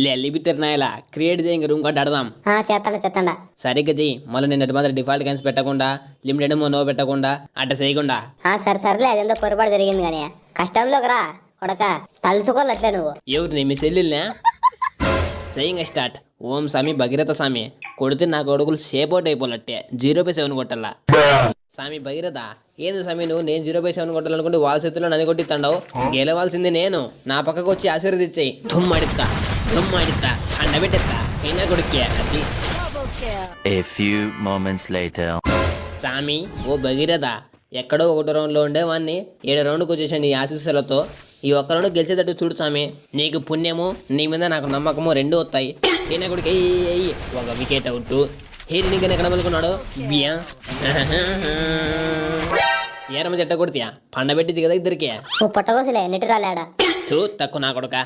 లెల్లి బిత్తర్నాయలా create చేయి ఇంక room card ఆడదాం. చేస్తాడా సరిగ్గా చెయ్యి. మళ్ళీ నిన్నటి మాత్రం డిఫాల్ట్ క్యాన్స్ పెట్టకుండా లిమిటెడ్ నో పెట్టకుండా అట్ట చేయకుండా. సరే అదేందో పొరపాటు జరిగింది కానీ కష్టంలోకి రా కొడక తలుసుకోవాలట్లే నువ్వు. ఎవరిని మీ సెల్లుల్నే చెయ్యి స్టార్ట్. ఓం స్వామి భగీరథ స్వామి కొడితే నా కొడుకులు షేప్ అయిపోలట్టే 0/7 కొట్టాలా. స్వామి భగీరథ ఏంది స్వామి నువ్వు నేను 0/7 కొట్టాలనుకుంటే వాళ్ళ చేతుల్లో నన్ను కొట్టిస్తాండవు. గెలవాల్సింది నేను. నా పక్కకు వచ్చి ఆశీర్వదించాయి. తుమ్మడిస్తా అండబెట్టేస్తా అయినా కొడుకే అది. A few moments later. స్వామి ఓ భగీరథ ఎక్కడో 1 రౌండ్లో ఉండేవాడిని 7 రౌండ్కి వచ్చేసాను ఈ ఆశీస్సులతో. ఈ 1 రౌండ్ గెలిచేటట్టు చూడు స్వామి. నీకు పుణ్యము నీ మీద నాకు నమ్మకము 2 వస్తాయి. ఈయన కొడుకు అయ్యి 1 వికెట్ అవుట్. హీరి నీకు ఎక్కడ మలుకున్నాడు బియా ఏరమ్మ చెట్ట కొడితే పండబెట్టింది కదా ఇద్దరికే. నువ్వు పట్టకోసలే నెట్టి రాలేడా తక్కువ నా కొడుక.